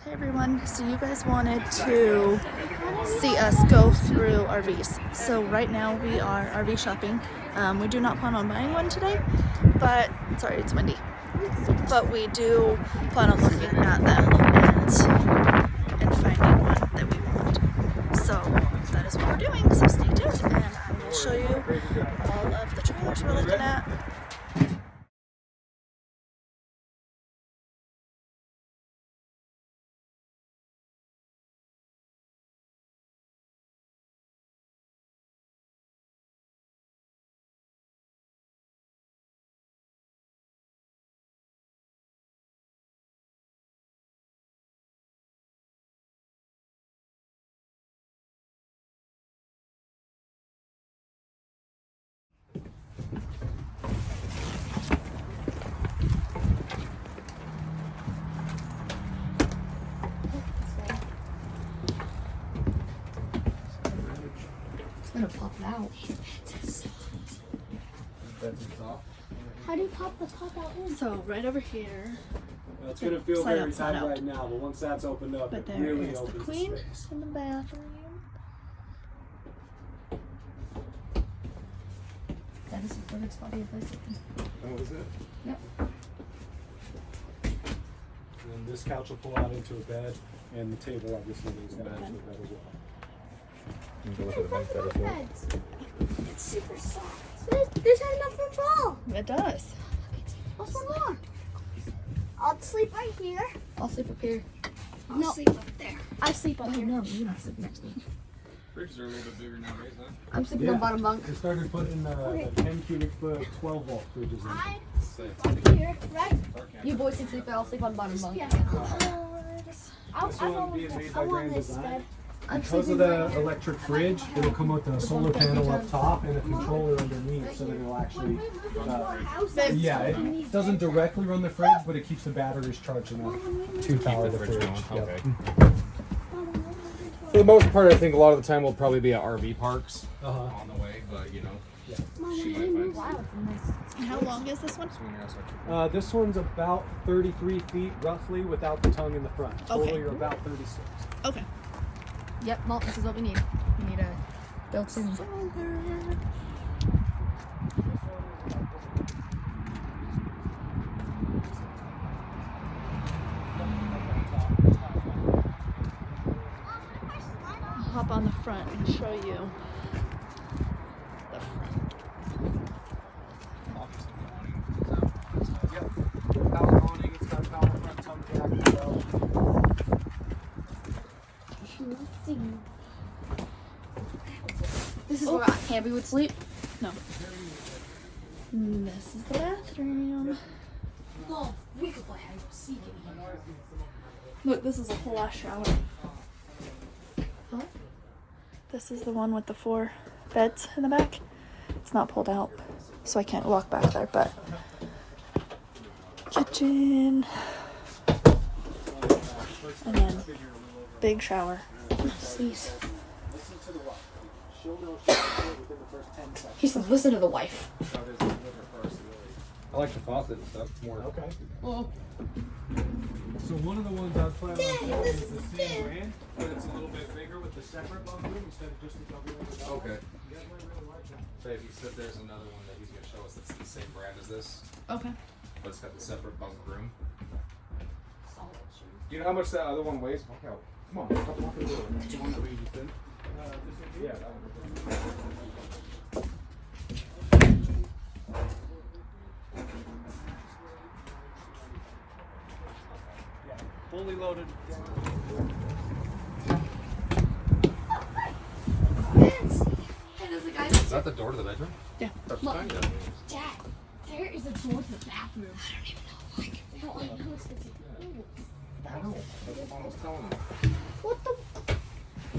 Hey everyone, so you guys wanted to see us go through RVs. So right now we are RV shopping. We do not plan on buying one today, but, sorry it's windy. But we do plan on looking at them and finding one that we want. So that is what we're doing, so stay tuned and I will show you all of the trailers we're looking at. It's gonna pop it out. How do you pop the top out in? So right over here, Well, it's going to feel Slide very out, slide tight out. right now, but once that's opened up, but it there really is the opens queen the space. in the bathroom. That is a perfect spot to place it. Oh, is it? Yep. And then this couch will pull out into a bed, and the table obviously is going to into a bed as well. You can go look at the bunk bed as well. It's super soft. This has enough room for all. It does. What's one more? I'll sleep right here. I'll sleep up here. I'll sleep up there. I sleep up here. No, you're not sleeping next to me. Fridges are a little bit bigger nowadays, huh? I'm sleeping on bottom bunk. We started putting the 10 cubic foot, 12 volt fridges in. I sleep up here, right? You boys can sleep there. I'll sleep on bottom bunk. This one being made by Grand Design. Because of the electric fridge, it'll come with a solar panel up top and a controller underneath, so that it'll actually, yeah, it doesn't directly run the fridge, but it keeps the batteries charged enough to power the fridge. Yep. Okay. For the most part, I think a lot of the time we'll probably be at RV parks on the way, but you know, she might find some How long is this one? swinger outside. This one's about 33 feet roughly without the tongue in the front. Total, Okay. you're about 36. Okay. Yep, well, this is what we need. We need a built-in. I'll hop on the front and show you the front. Yep. Power awning, it's got a power front tongue jack as well. This is where Hamby would sleep. No. This is the bathroom. No, we could play hide and seek in here. Look, this is a whole ass shower. Huh? This is the one with the 4 beds in the back. It's not pulled out, so I can't walk back there, but kitchen. And then big shower. Please. Listen to the wife. She'll know she's within the first 10 seconds. He said, listen to the wife. I like the faucet and stuff. It's more. Okay. Well, So one of the ones I was planning on doing is the same brand, but it's a little bit bigger with the separate bunk room instead of just the double room. Okay. You guys might really like that. Babe, he said there's another one that he's gonna show us that's the same brand as this, Okay. but it's got the separate bunk room. Do you know how much that other one weighs? Walk out. Come on, stop walking the door. That's the one that we just did. Yeah, that one. Yeah, fully loaded. Is that the door to the bedroom? Yeah. That's Look. kind of. Dad, there is a door to the bathroom. I don't even know. Like, no, I know it's I know. That's what I was telling him. What the?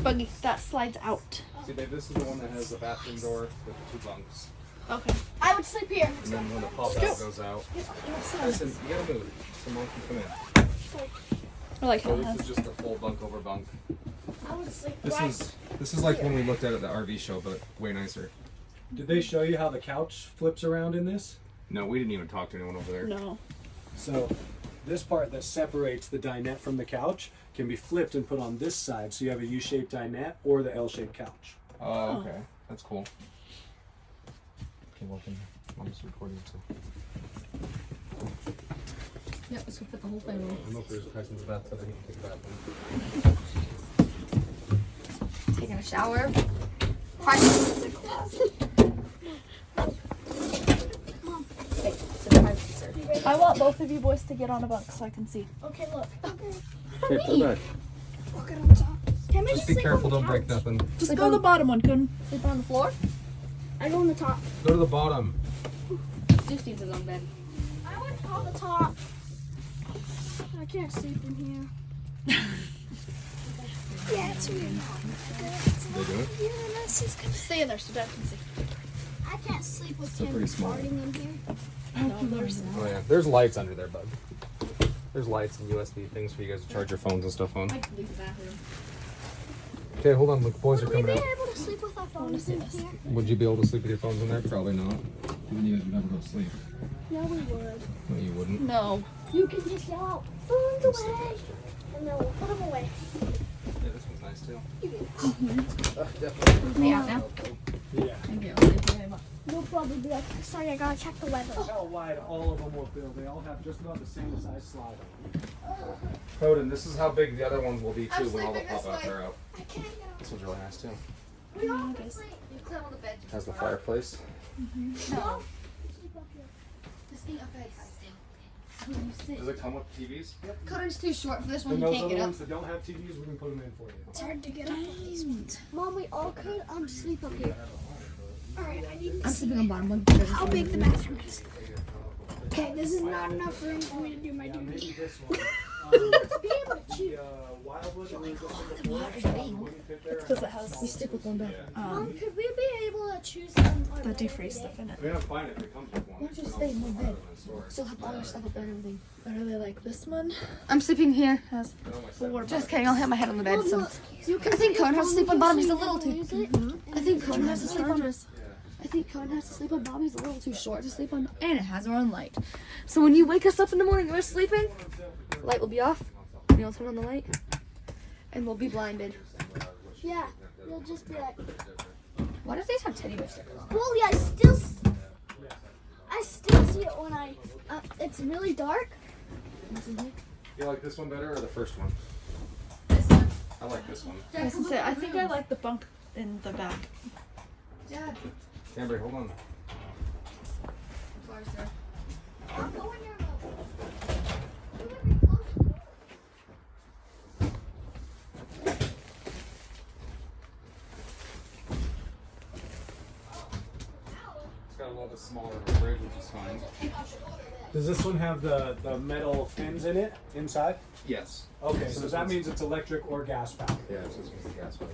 Buggy, that slides out. See, babe, this is the one that has the bathroom door with the 2 bunks. Okay. I would sleep here. And then when the pop out goes out. Listen, you gotta move. Someone can come in. I like how So it this has. is just a full bunk over bunk. I would sleep This is like when we looked at it at the RV show, but way nicer. Did they show you how the couch flips around in this? No, we didn't even talk to anyone over there. No. So This part that separates the dinette from the couch can be flipped and put on this side, so you have a U-shaped dinette or the L-shaped couch. Oh, okay. That's cool. Okay, welcome. I'm just recording too. Yep, let's go fit the whole family. I don't know if there's Tyson's bathtub. I need to take a bath. Taking a shower. I want both of you boys to get on a bunk so I can see. Okay, look. Okay, pull back. Look at on top. Can I Just be careful, don't break nothing. Just go to the bottom one, Kun. Sleep on the floor? I go on the top. Go to the bottom. Deuce needs his own bed. I went on the top. I can't sleep in here. Yeah, it's weird. They do it? Yeah, this is gonna. Stay in there so Dad can see. I can't sleep with Still him pretty small. farting in here. No, there's Oh yeah, there's lights under there, bud. There's lights and USB things for you guys to charge your phones and stuff on. I can leave the bathroom. Okay, hold on. Look, boys are Would we be coming out. able to sleep with our phones in here? Would you be able to sleep with your phones in there? Probably not. Then you guys would never go to sleep. No, we would. No, you wouldn't. no. You can just yell out, phones away, and then we'll put them away. Yeah, this one's nice too. Me out now. Yeah. Thank you. Thank you very much. We'll probably be like, sorry, I gotta check the weather. How wide all of them will build. They all have just about the same size slide on them. Foden, this is how big the other ones will be too when all the pop-outs are out. I can't get This one's really nice too. We all can sleep. You clear all the beds. Has the fireplace. We all can sleep up here. Just eat up bed. Does it come with TVs? Curtain's too short for this one. And You those can't other get up. ones that don't have TVs, we can put them in for you. It's hard to get up on these ones. Mom, we all could sleep up here. Alright, I need to I'm see sleeping on bottom one. how big the bathroom is. Okay, this is not enough room for me to do my Maybe duty. this one. To be able to choose. The Wildwood that we just on the floor, wouldn't fit there. Because it has We stick with one bed. Mom, could we be able to choose the our defree stuff in it. We have to find it if it comes with one. Why don't you stay in one bed? Still have all your stuff up there and everything. I really like this one. I'm sleeping here. Has 4 Just kidding. I'll hit my head on the bed. So. You I think Cohen has to sleep on bottom. He's a little too. use it. I think Cohen has to sleep on. charges. I think Cohen has to sleep on bottom. He's a little too short to sleep on, and it has our own light. So when you wake us up in the morning, and we're sleeping, light will be off. And you'll turn on the light, and we'll be blinded. Yeah, you'll just be like, Why does these have teddy bear stickers on? well, yeah, I still see it when it's really dark. You like this one better or the first one? This one. I like this one. I was gonna say, I think I like the bunk in the back. Dad. Amber, hold on. Sorry, sir. I'll go in your room. It's got a little bit smaller of a fridge, which is fine. Does this one have the metal fins in it inside? Yes. Okay, so that means it's electric or gas powered. Yeah, so this one's the gas one.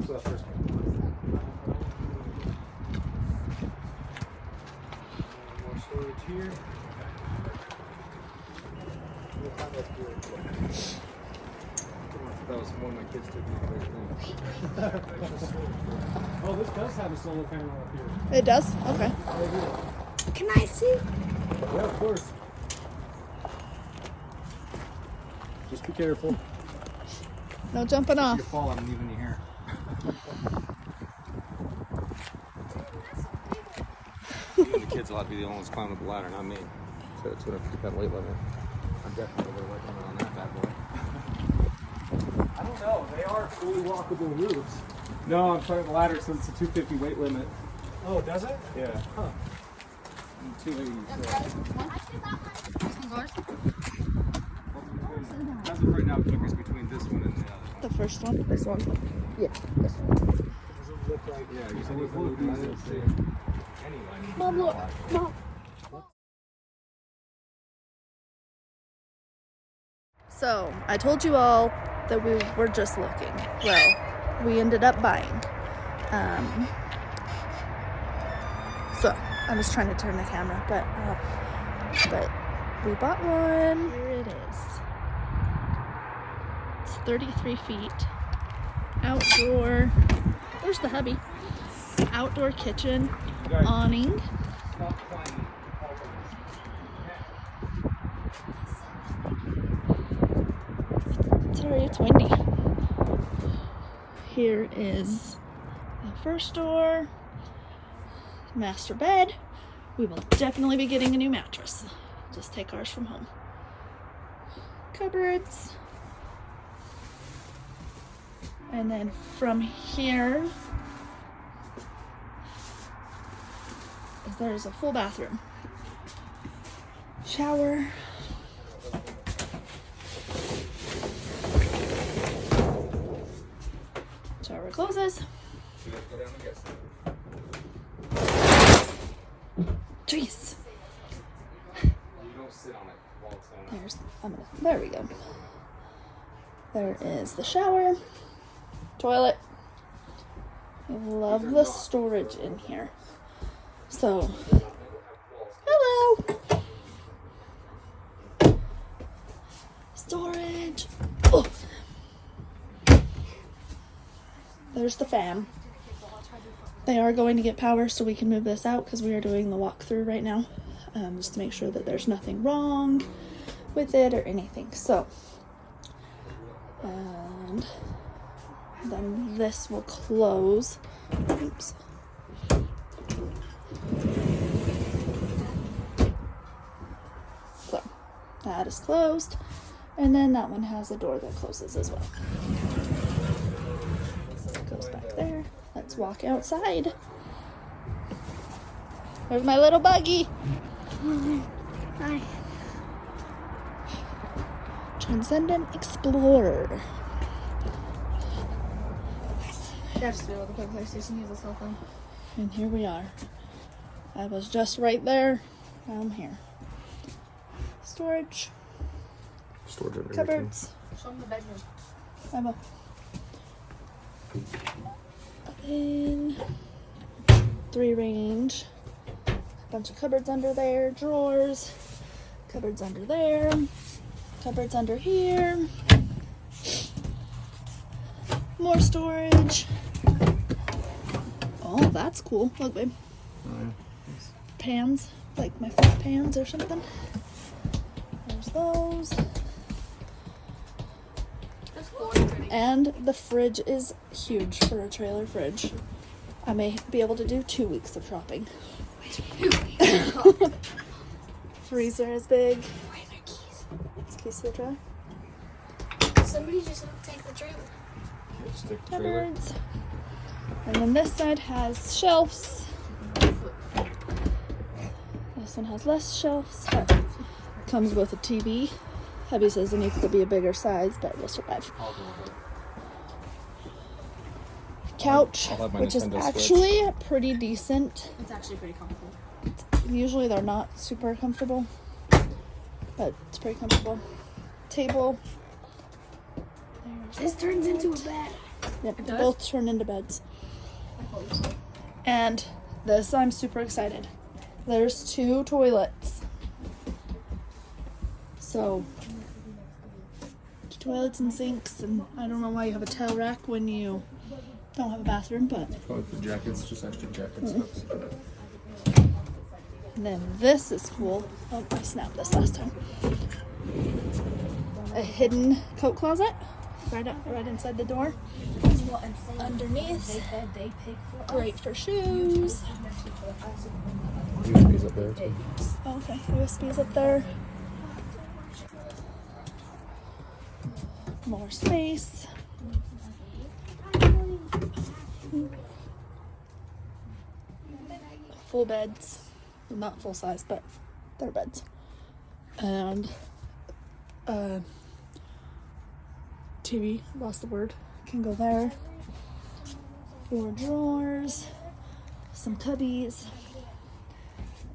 So the first one. More storage here. That was one of my kids took me. Oh, this does have a solar panel up here. It does? Okay. Right here. Can I see? Yeah, of course. Just be careful. No jumping off. You fall, I'm leaving you here. You and the kids will have to be the only ones climbing up the ladder, not me. So it's gonna keep that weight limit. I'm definitely gonna work on that bad boy. I don't know. They are fully walkable roofs. No, I'm talking the ladder since it's a 250 weight limit. Oh, does it? Yeah. Huh. 280. As of right now, the difference between this one and the other one. The first one. This one. Yeah. This one. Doesn't look like Yeah, you so said we you both moved use these it. too. Anyway. Mom, look. Mom. So, I told you all that we were just looking. Well, we ended up buying. So, I was trying to turn the camera, but we bought one. Here it is. It's 33 feet. Outdoor. Where's the hubby? Outdoor kitchen. Awning. Stop climbing. sorry, it's windy. Here is the first door. Master bed. We will definitely be getting a new mattress. Just take ours from home. Cupboards. And then from here, there's a full bathroom. Shower. Shower closes. Jeez. There we go. There is the shower, toilet. I love the storage in here. So, hello. Storage. Oh. There's the fan. They are going to get power so we can move this out because we are doing the walkthrough right now, just to make sure that there's nothing wrong with it or anything. So, and then this will close. Oops. So, that is closed. And then that one has a door that closes as well. Goes back there. Let's walk outside. There's my little buggy. Hi. Transcendent Explorer. That's the other PlayStation use a cell phone. And here we are. I was just right there. Now I'm here. Storage. Storage under Cupboards. Show them the bedroom. I will. In 3 range. Bunch of cupboards under there. Drawers. Cupboards under there. Cupboards under here. More storage. Oh, that's cool. Look, babe. Oh, yeah. Pans, like my food pans or something. There's those. This floor is pretty. And the fridge is huge for a trailer fridge. I may be able to do 2 weeks of shopping. Freezer is big. Where are their keys? It's keys to the trailer. Somebody just take the trailer. Stick the trailer. Cupboards. And then this side has shelves. This one has less shelves. Comes with a TV. Hubby says it needs to be a bigger size, but we'll survive. Couch, I'll have my which is Nintendo actually pretty decent. It's actually pretty comfortable. Usually they're not super comfortable, but it's pretty comfortable. Table. This turns into a bed. Yep, does? both turn into beds. And this, I'm super excited. There's 2 toilets. So, 2 toilets and sinks, and I don't know why you have a towel rack when you don't have a bathroom, but Probably for jackets, just extra jackets. and then this is cool. Oh, I snapped this last time. A hidden coat closet right inside the door. Underneath, great for shoes. USB's up there too. Okay, USB's up there. More space. Full beds. Well, not full size, but they're beds. And TV, lost the word, can go there. 4 drawers, some cubbies.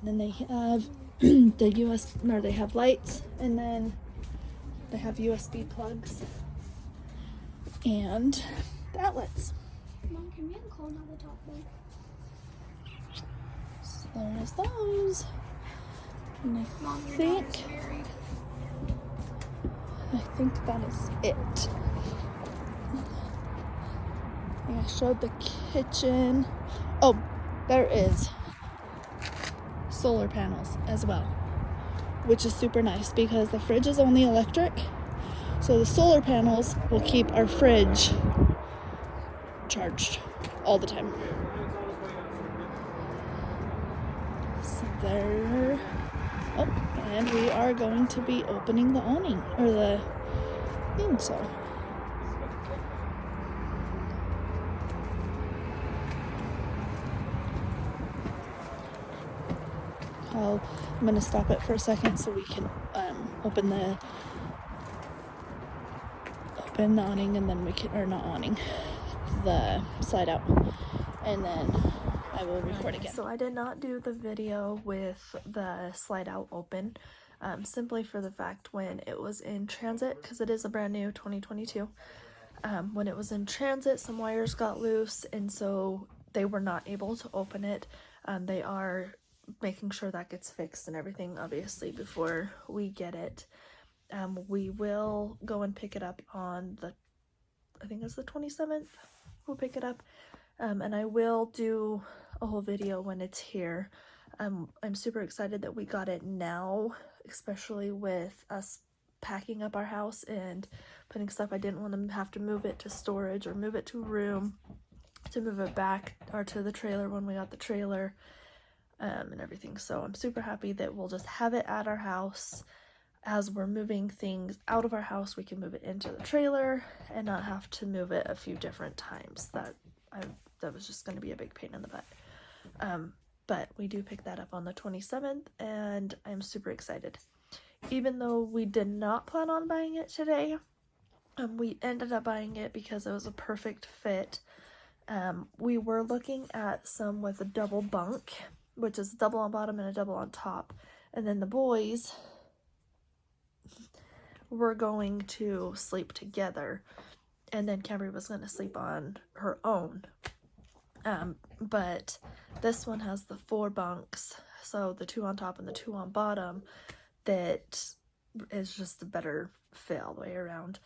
And then they have they have lights, and then they have USB plugs and the outlets. Mom, can we have a cone on the top one? So there's those. And Mom, your think daughter's married. that is it. I showed the kitchen. Oh, there is solar panels as well, which is super nice because the fridge is only electric, So the solar panels will keep our fridge charged all the time. So there. Oh, and we are going to be opening the awning, or the thing, so. I'm going to stop it for a second so we can open the awning, and then we can, or not awning, the slide out, and then I will record again. So I did not do the video with the slide out open, simply for the fact when it was in transit, because it is a brand new 2022. When it was in transit, some wires got loose, and so they were not able to open it. They are making sure that gets fixed and everything, obviously, before we get it. We will go and pick it up on the, I think it's the 27th. We'll pick it up, and I will do a whole video when it's here. I'm super excited that we got it now, especially with us packing up our house and putting stuff. I didn't want to have to move it to storage or move it to a room, to move it back or to the trailer when we got the trailer, and everything. So I'm super happy that we'll just have it at our house. As we're moving things out of our house, we can move it into the trailer and not have to move it a few different times. That was just going to be a big pain in the butt. But we do pick that up on the 27th, and I'm super excited. Even though we did not plan on buying it today, we ended up buying it because it was a perfect fit. We were looking at some with a double bunk, which is a double on bottom and a double on top. And then the boys were going to sleep together, and then Camry was going to sleep on her own. But this one has the 4 bunks, so the 2 on top and the 2 on bottom, that is just a better fit all the way around.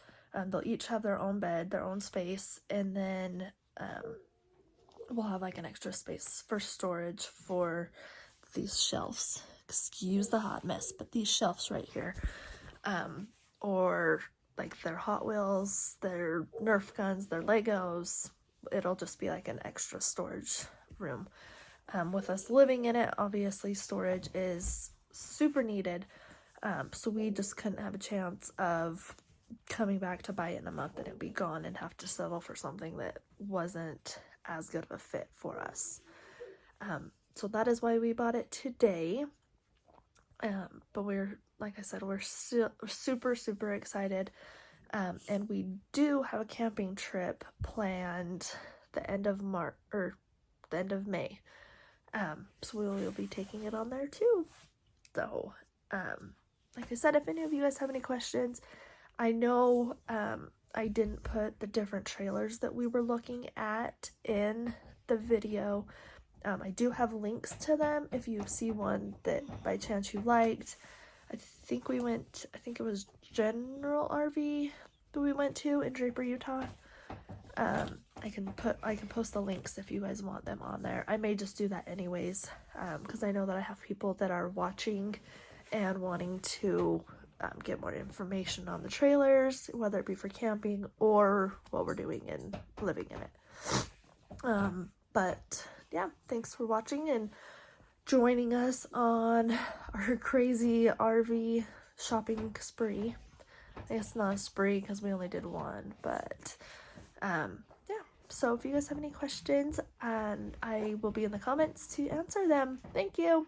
They'll each have their own bed, their own space, and then we'll have like an extra space for storage for these shelves. Excuse the hot mess, but these shelves right here, or like their Hot Wheels, their Nerf guns, their Legos. It'll just be like an extra storage room. With us living in it, obviously storage is super needed. So we just couldn't have a chance of coming back to buy it in a month and it'd be gone and have to settle for something that wasn't as good of a fit for us. So that is why we bought it today. But we're, like I said, we're super, super excited. And we do have a camping trip planned the end of March, or the end of May. So we will be taking it on there too. So, like I said, if any of you guys have any questions, I know I didn't put the different trailers that we were looking at in the video. I do have links to them if you see one that by chance you liked. I think it was General RV that we went to in Draper, Utah. I can post the links if you guys want them on there. I may just do that anyways, because I know that I have people that are watching and wanting to get more information on the trailers, whether it be for camping or what we're doing and living in it. But yeah, thanks for watching and joining us on our crazy RV shopping spree. I guess not a spree because we only did one, but yeah. So if you guys have any questions, I will be in the comments to answer them. Thank you.